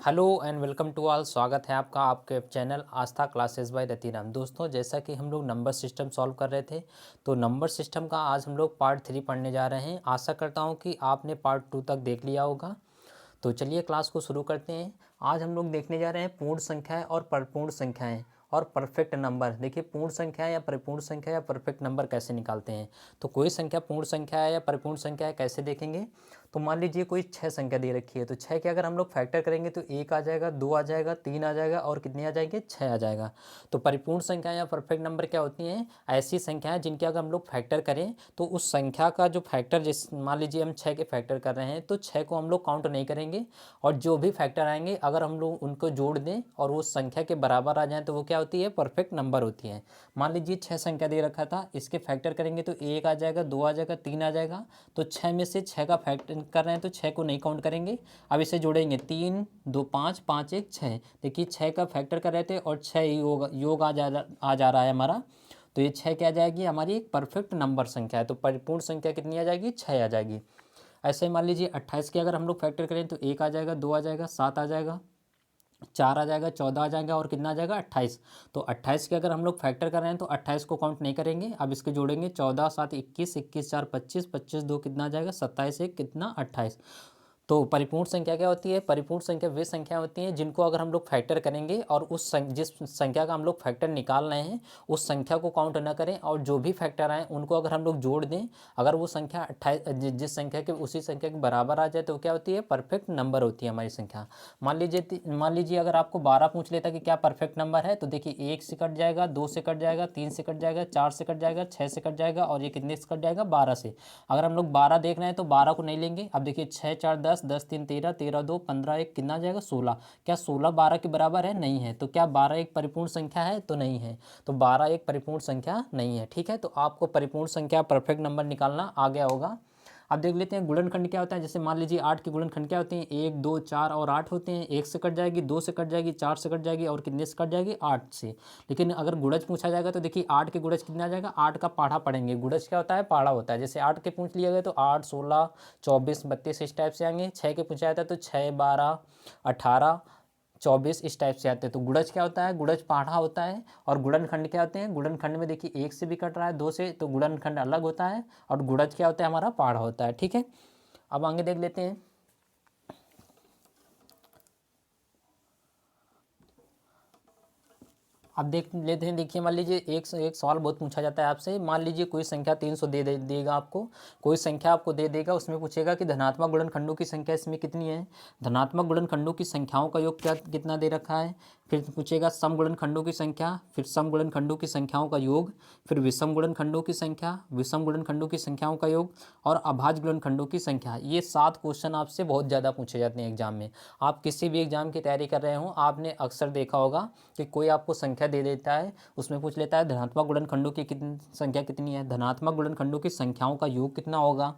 Hello and welcome to all. स्वागत है आपका आपके channel Aastha classes by Ratiram. दोस्तों, जैसा कि हम लोग नंबर सिस्टम सॉल्व कर रहे थे, तो नंबर सिस्टम का आज हम लोग पार्ट 3 पढ़ने जा रहे हैं। आशा करता हूं कि आपने पार्ट 2 तक देख लिया होगा। तो चलिए क्लास को शुरू करते हैं। आज हम लोग देखने जा रहे हैं पूर्ण संख्याएं और परिपूर्ण संख्याएं और परफेक्ट नंबर। देखिए, पूर्ण संख्या या परिपूर्ण संख्या या परफेक्ट नंबर कैसे निकालते हैं। तो कोई संख्या पूर्ण संख्या है या परिपूर्ण संख्या है कैसे देखेंगे। तो मान लीजिए कोई 6 संख्या दे रखी है, तो 6 के अगर हम लोग फैक्टर करेंगे तो 1 आ जाएगा, 2 आ जाएगा, 3 आ जाएगा और कितने आ जाएंगे, 6 आ जाएगा। तो परिपूर्ण संख्या या परफेक्ट नंबर क्या होती हैं? ऐसी संख्याएं जिनके अगर हम लोग फैक्टर करें तो उस संख्या का जो फैक्टर, जिस मान लीजिए हम 6 के फैक्टर कर रहे हैं तो 6 को हम लोग काउंट नहीं करेंगे और जो भी फैक्टर आएंगे अगर हम लोग उनको जोड़ दें और वो संख्या के बराबर आ जाए तो वो क्या होती है, परफेक्ट नंबर होती है। मान लीजिए 6 संख्या दे रखा था, इसके फैक्टर करेंगे तो 1 आ जाएगा, 2 आ जाएगा, 3 आ जाएगा। तो 6 में से 6 का फैक्टर कर रहे हैं तो 6 को नहीं काउंट करेंगे। अब इसे जोड़ेंगे, 3 2 5 5 1 6। देखिए 6 का फैक्टर कर रहे थे और 6 योग आ जा रहा है हमारा। तो ये 6 क्या आ जाएगी, हमारी एक परफेक्ट नंबर संख्या है। तो परिपूर्ण संख्या कितनी आ जाएगी, 6 आ जाएगी। ऐसे ही मान लीजिए 28 के अगर हम लोग फैक्टर करें तो 1 आ जाएगा, 2 आ जाएगा, 7 आ जाएगा, 4 आ जाएगा, 14 आ जाएगा और कितना आ जाएगा, 28। तो 28 के अगर हम लोग फैक्टर कर रहे हैं तो 28 को काउंट नहीं करेंगे। अब इसके जोड़ेंगे, 14 7 21, 21 4 25, 25 2 कितना आ जाएगा, 27 1 कितना, 28। तो परिपूर्ण संख्या क्या होती है? परिपूर्ण संख्या वे संख्या होती हैं जिनको अगर हम लोग फैक्टर करेंगे और जिस संख्या का हम लोग फैक्टर निकाल रहे हैं उस संख्या को काउंट ना करें और जो भी फैक्टर आए उनको अगर हम लोग जोड़ दें, अगर वो संख्या 28 जिस संख्या के उसी संख्या के बराबर आ जाए तो क्या होती है, परफेक्ट नंबर होती है हमारी संख्या। मान लीजिए अगर आपको 12 पूछ लेता कि क्या परफेक्ट नंबर है, तो देखिए 1 से कट जाएगा, 2 से कट जाएगा, 3 से कट जाएगा, 4 से कट जाएगा, 6 से कट जाएगा और ये कितने से कट जाएगा, 12 से। अगर हम लोग 12 देख रहे हैं तो 12 को नहीं लेंगे। अब देखिए 6 4 10, 10 3 13, 13 2 15, 1 कितना आ जाएगा, 16। क्या 16 12 के बराबर है? नहीं है। तो क्या 12 एक परिपूर्ण संख्या है? तो नहीं है। तो 12 एक परिपूर्ण संख्या नहीं है। ठीक है, तो आपको परिपूर्ण संख्या परफेक्ट नंबर निकालना आ गया होगा। अब देख लेते हैं गुणनखंड क्या होता है। जैसे मान लीजिए 8 के गुणनखंड क्या होते हैं, 1 2 4 और 8 होते हैं। 1 से कट जाएगी, 2 से कट जाएगी, 4 से कट जाएगी और कितने से कट जाएगी, 8 से। लेकिन अगर गुणज पूछा जाएगा तो देखिए 8 के गुणज कितना आ जाएगा, 8 का पहाड़ा पढ़ेंगे। गुणज क्या होता है, पहाड़ा होता है। जैसे 8 के पूछ लिया गया तो 8 16 24 32 इस टाइप से आएंगे। 6 के पूछा जाता है तो 6 12 18 24 इस टाइप से आते हैं। तो गुणज क्या होता है, गुणज पहाड़ा होता है। और गुणनखंड क्या होते हैं, गुणनखंड में देखिए 1 से भी कट रहा है, 2 से, तो गुणनखंड अलग होता है और गुणज क्या होता है, हमारा पहाड़ा होता है। ठीक है, अब आगे देख लेते हैं। अब देख लेते हैं। देखिए मान लीजिए एक सवाल बहुत पूछा जाता है आपसे। मान लीजिए कोई संख्या 300 देगा आपको, कोई संख्या आपको दे देगा, उसमें पूछेगा कि धनात्मक गुणनखंडों की संख्या इसमें कितनी है। धनात्मक गुणनखंडों की संख्याओं का योग क्या कितना दे रखा है। फिर पूछेगा सम गुणनखंडों की संख्या, फिर सम गुणनखंडों की संख्याओं का योग, फिर विषम गुणनखंडों की संख्या, विषम गुणनखंडों की संख्याओं का योग और अभाज्य गुणनखंडों की संख्या। ये 7 क्वेश्चन आपसे बहुत ज़्यादा पूछे जाते हैं एग्जाम में। आप किसी भी एग्जाम की तैयारी कर रहे हो, आपने अक्सर देखा होगा कि कोई आपको संख्या दे देता है, उसमें पूछ लेता है धनात्मक गुणनखंडों की कितनी संख्या कितनी है, धनात्मक गुणनखंडों की संख्याओं का योग कितना होगा,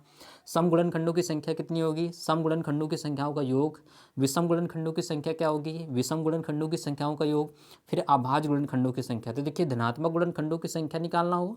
सम गुणनखंडों की संख्या कितनी होगी, सम गुणनखंडों की संख्याओं का योग, विषम गुणनखंडों की संख्या क्या होगी, विषम गुणनखंडों की संख्याओं का योग, फिर अभाज्य गुणनखंडों की संख्या। तो देखिए धनात्मक गुणनखंडों की संख्या निकालना हो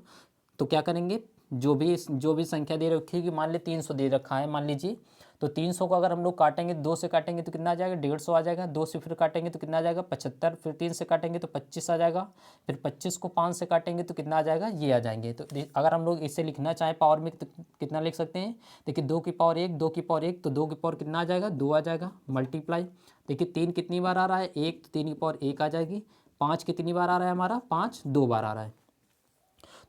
तो क्या करेंगे, जो भी संख्या दे रखी है कि मान ली 300 दे रखा है मान लीजिए, तो 300 को अगर हम लोग काटेंगे, 2 से काटेंगे तो कितना आ जाएगा, 150 आ जाएगा। 2 से फिर काटेंगे तो कितना आ जाएगा, 75। फिर 3 से काटेंगे तो 25 आ जाएगा। फिर 25 को 5 से काटेंगे तो कितना आ जाएगा, ये आ जाएंगे। तो अगर हम लोग इसे लिखना चाहें पावर में तो कितना लिख सकते हैं। देखिए 2 की पावर 1, 2 की पावर 1, तो 2 की पावर कितना आ जाएगा, 2 आ जाएगा, मल्टीप्लाई। देखिए 3 कितनी बार आ रहा है, 1, तो 3 की पावर 1 आ जाएगी। 5 कितनी बार आ रहा है हमारा, 5 2 बार आ रहा है।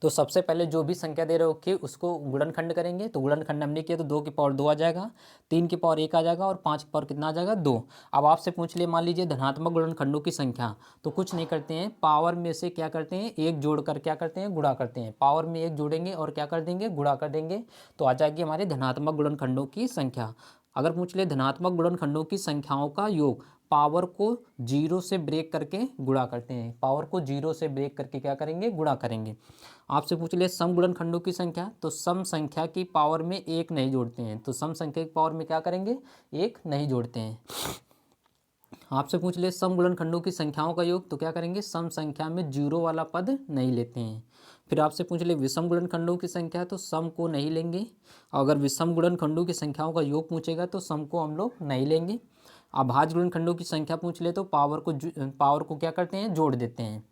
तो सबसे पहले जो भी संख्या दे रखी है उसको गुणनखंड करेंगे। तो गुणनखंड हमने किया तो 2 की पावर 2 आ जाएगा, 3 की पावर 1 आ जाएगा और 5 की पावर कितना आ जाएगा, 2। अब आपसे पूछ लिए मान लीजिए धनात्मक गुणनखंडों की संख्या, तो कुछ नहीं करते हैं, पावर में से क्या करते हैं, एक जोड़कर क्या करते हैं, गुणा करते हैं। पावर में एक जोड़ेंगे और क्या कर देंगे, गुणा कर देंगे। तो आ जाएगी हमारे धनात्मक गुणनखंडों की संख्या। अगर पूछ ले धनात्मक गुणनखंडों की संख्याओं का योग, पावर को 0 से ब्रेक करके गुणा करते हैं। पावर को 0 से ब्रेक करके क्या करेंगे, गुणा करेंगे। आपसे पूछ ले सम गुणनखंडों की संख्या, तो सम संख्या की पावर में एक नहीं जोड़ते हैं। तो सम संख्या की पावर में क्या करेंगे, एक नहीं जोड़ते हैं। आपसे पूछ ले सम गुणनखंडों की संख्याओं का योग, तो क्या करेंगे, सम संख्या में 0 वाला पद नहीं लेते हैं। फिर आपसे पूछ ले विषम गुणनखंडों की संख्या, तो सम को नहीं लेंगे। अगर विषम गुणनखंडों की संख्याओं का योग पूछेगा तो सम को हम लोग नहीं लेंगे। अभाज्य गुणनखंडों की संख्या पूछ ले तो पावर को क्या करते हैं, जोड़ देते हैं।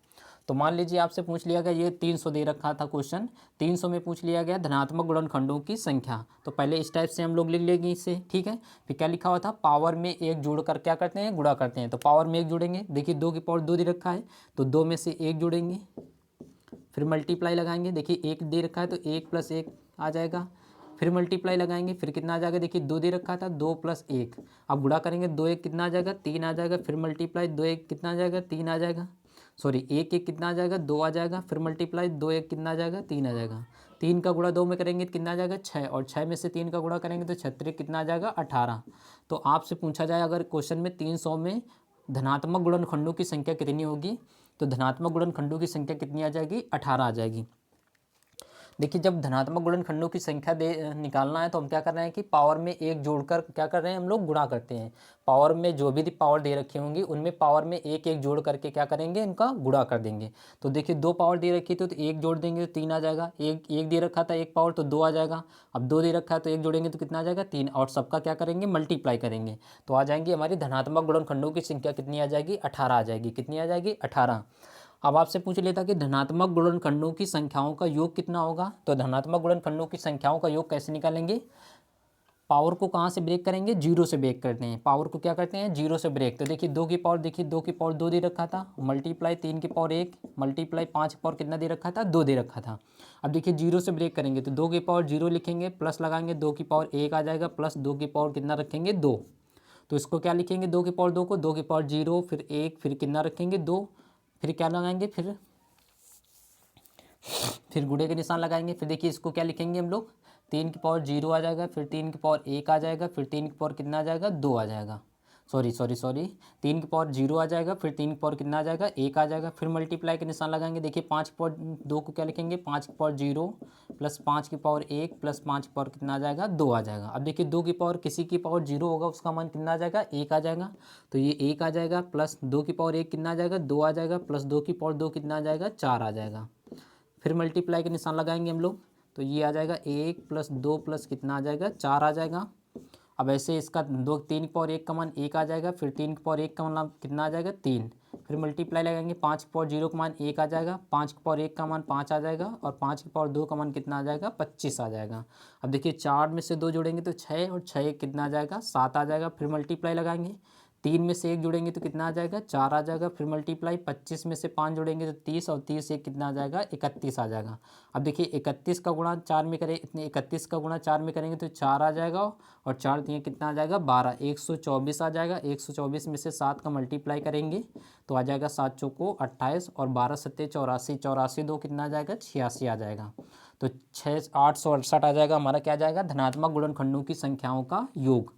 तो मान लीजिए आपसे पूछ लिया गया, ये 300 दे रखा था क्वेश्चन, 300 में पूछ लिया गया धनात्मक गुणनखंडों की संख्या। तो पहले इस टाइप से हम लोग लिख लेंगे इसे, ठीक है। फिर क्या लिखा हुआ था, पावर में एक जोड़कर क्या करते हैं, गुणा करते हैं। तो पावर में एक जोड़ेंगे, देखिए 2 की पावर 2 दे रखा है तो 2 में से एक जोड़ेंगे, फिर मल्टीप्लाई लगाएंगे, देखिए 1 दे रखा है तो 1 + 1 आ जाएगा, फिर मल्टीप्लाई लगाएंगे, फिर कितना आ जाएगा, देखिए 2 दे रखा था, 2 + 1, अब गुणा करेंगे, 2 1 कितना आ जाएगा, 3 आ जाएगा, फिर मल्टीप्लाई 2 1 कितना आ जाएगा, 3 आ जाएगा, सॉरी 1 1 कितना आ जाएगा, 2 आ जाएगा, फिर मल्टीप्लाई 2 1 कितना आ जाएगा, 3 आ जाएगा, 3 का गुणा 2 में करेंगे तो कितना आ जाएगा, 6, और 6 में से 3 का गुणा करेंगे तो 36 कितना आ जाएगा, 18। तो आपसे पूछा जाए अगर क्वेश्चन में 300 में धनात्मक गुणनखंडों की संख्या कितनी होगी, तो धनात्मक गुणनखंडों की संख्या कितनी आ जाएगी, 18 आ जाएगी। देखिए जब धनात्मक गुणनखंडों की संख्या निकालना है तो हम क्या कर रहे हैं कि पावर में एक जोड़कर क्या कर रहे हैं, हम लोग गुणा करते हैं। पावर में जो भी पावर दे रखी होंगी उनमें पावर में एक एक जोड़ करके क्या करेंगे, इनका गुणा कर देंगे। तो देखिए 2 पावर दे रखी थी तो एक जोड़ देंगे तो 3 आ जाएगा, एक दे रखा था एक पावर तो 2 आ जाएगा, अब 2 दे रखा है तो एक जोड़ेंगे तो कितना आ जाएगा, 3, और सबका क्या करेंगे, मल्टीप्लाई करेंगे। तो आ जाएंगे हमारी धनात्मक गुणनखंडों की संख्या कितनी आ जाएगी, 18 आ जाएगी। कितनी आ जाएगी, 18। अब आपसे पूछ लेता कि धनात्मक गुणनखंडों की संख्याओं का योग कितना होगा। तो धनात्मक गुणनखंडों की संख्याओं का योग कैसे निकालेंगे, पावर को कहाँ से ब्रेक करेंगे, 0 से ब्रेक करते हैं। पावर को क्या करते हैं, 0 से ब्रेक। तो देखिए 2 की पावर, देखिए 2 की पावर 2 दे रखा था, मल्टीप्लाई 3 की पावर 1, मल्टीप्लाई 5 की पावर कितना दे रखा था, 2 दे रखा था। अब देखिए 0 से ब्रेक करेंगे तो 2 की पावर 0 लिखेंगे, प्लस लगाएंगे, 2 की पावर 1 आ जाएगा, प्लस 2 की पावर कितना रखेंगे, 2। तो इसको क्या लिखेंगे, 2 की पावर 2 को, 2 की पावर 0, फिर 1, फिर कितना रखेंगे, 2, फिर क्या लगाएंगे, फिर गुणे के निशान लगाएंगे। फिर देखिए इसको क्या लिखेंगे हम लोग, 3 की पावर 0 आ जाएगा, फिर 3 की पावर 1 आ जाएगा, फिर 3 की पावर कितना आ जाएगा, 2 आ जाएगा, सॉरी 3 की पावर 0 आ जाएगा, फिर 3 की पावर कितना आ जाएगा, 1 आ जाएगा, फिर मल्टीप्लाई के निशान लगाएंगे। देखिए 5 की पावर 2 को क्या लिखेंगे, 5 की पावर 0 प्लस 5 की पावर 1 प्लस 5 की पावर कितना आ जाएगा, 2 आ जाएगा। अब देखिए 2 की पावर किसी की पावर 0 होगा उसका मान कितना आ जाएगा, 1 आ जाएगा, तो ये 1 आ जाएगा, प्लस 2 की पावर 1 कितना आ जाएगा, 2 आ जाएगा, प्लस 2 की पावर 2 कितना आ जाएगा, 4 आ जाएगा। फिर मल्टीप्लाई के निशान लगाएंगे हम लोग, तो ये आ जाएगा 1 + 2 प्लस कितना आ जाएगा, 4 आ जाएगा। अब ऐसे इसका 3 की पावर 1 का मान 1 आ जाएगा, फिर 3 की पावर 1 का मान कितना आ जाएगा, 3। फिर मल्टीप्लाई लगाएंगे, 5 की पावर 0 का मान 1 आ जाएगा, 5 की पावर 1 का मान 5 आ जाएगा, और 5 की पावर 2 का मान कितना आ जाएगा, 25 आ जाएगा। अब देखिए 4 में से 2 जोड़ेंगे तो 6, और 6 कितना आ जाएगा, 7 आ जाएगा। फिर मल्टीप्लाई लगाएंगे, 3 में से 1 जोड़ेंगे तो कितना आ जाएगा, 4 आ जाएगा। फिर मल्टीप्लाई 25 में से 5 जोड़ेंगे तो 30, और 30 से कितना आ जाएगा, 31 आ जाएगा। अब देखिए 31 का गुणा 4 में करें, इतने 31 का गुणा 4 में करेंगे तो 4 आ जाएगा, और 4 दिए कितना आ जाएगा, 12, 124 आ जाएगा। 124 में से 7 का मल्टीप्लाई करेंगे तो आ जाएगा 7 चौको 28, और 12 सत्ते 84, 84 2 कितना आ जाएगा, 86 आ जाएगा। तो 868 आ जाएगा हमारा, क्या आ जाएगा, धनात्मक गुणनखंडों की संख्याओं का योग।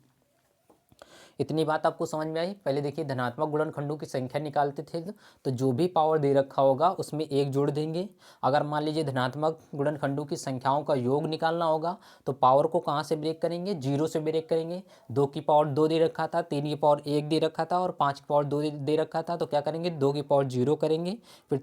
इतनी बात आपको समझ में आई। पहले देखिए धनात्मक गुणनखंडों की संख्या निकालते थे तो जो भी पावर दे रखा होगा उसमें एक जोड़ देंगे। अगर मान लीजिए धनात्मक गुणनखंडों की संख्याओं का योग निकालना होगा तो पावर को कहाँ से ब्रेक करेंगे, 0 से ब्रेक करेंगे। 2 की पावर 2 दे रखा था, 3 की पावर 1 दे रखा था, और 5 की पावर 2 दे रखा था, तो क्या करेंगे, 2 की पावर 0 करेंगे, फिर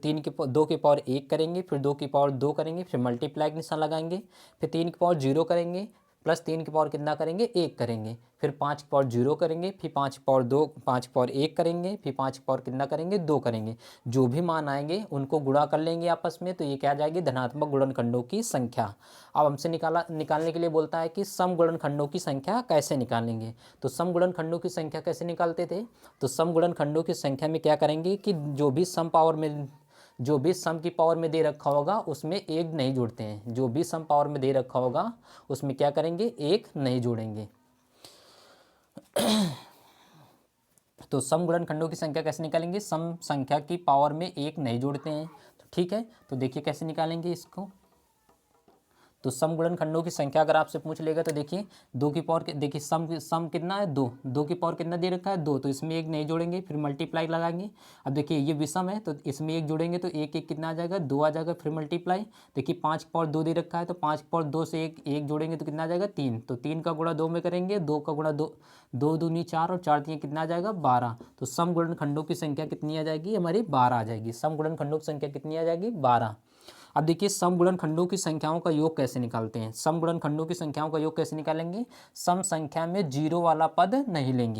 2 की पावर 1 करेंगे, फिर 2 की पावर 2 करेंगे, फिर मल्टीप्लाई का निशान लगाएंगे, फिर 3 की पावर 0 करेंगे, प्लस 3 की पावर कितना करेंगे, 1 करेंगे, फिर 5 की पावर 0 करेंगे, फिर 5 की पावर 2, 5 की पावर 1 करेंगे, फिर 5 की पावर कितना करेंगे, 2 करेंगे। जो भी मान आएंगे उनको गुणा कर लेंगे आपस में, तो ये क्या आ जाएगी, धनात्मक गुणनखंडों की संख्या। अब हमसे निकालने के लिए बोलता है कि सम गुणनखंडों की संख्या कैसे निकालेंगे। तो सम गुणनखंडों की संख्या कैसे निकालते थे, तो सम गुणनखंडों की संख्या में क्या करेंगे कि जो भी सम की पावर में दे रखा होगा उसमें एक नहीं जोड़ते हैं। जो भी सम पावर में दे रखा होगा उसमें क्या करेंगे, एक नहीं जोड़ेंगे। तो सम गुणनखंडों की संख्या कैसे निकालेंगे, सम संख्या की पावर में एक नहीं जोड़ते हैं। तो ठीक है, तो देखिए कैसे निकालेंगे इसको। तो सम गुणनखंडों की संख्या अगर आपसे पूछ लेगा तो देखिए 2 की पावर, देखिए सम कितना है, 2 की पावर कितना दे रखा है, 2, तो इसमें एक नहीं जोड़ेंगे, फिर मल्टीप्लाई लगाएंगे। अब देखिए ये विषम है तो इसमें एक जोड़ेंगे तो एक एक कितना आ जाएगा, 2 आ जाएगा, फिर मल्टीप्लाई। देखिए 5 की पावर 2 दे रखा है तो 5 की पावर 2 से एक जोड़ेंगे तो कितना आ जाएगा, 3, तो 3 का गुणा 2 में करेंगे, 2 का गुणा 2, 2 दूनी 4, और 4 दिए कितना आ जाएगा, 12। तो सम गुणनखंडों की संख्या कितनी आ जाएगी, हमारी 12 आ जाएगी। सम गुणनखंडों की संख्या कितनी आ जाएगी, 12। अब देखिए सम गुणनखंडों की संख्याओं का योग कैसे निकालते हैं। सम गुणनखंडों की संख्याओं का योग कैसे निकालेंगे, सम संख्या में 0 वाला पद नहीं लेंगे।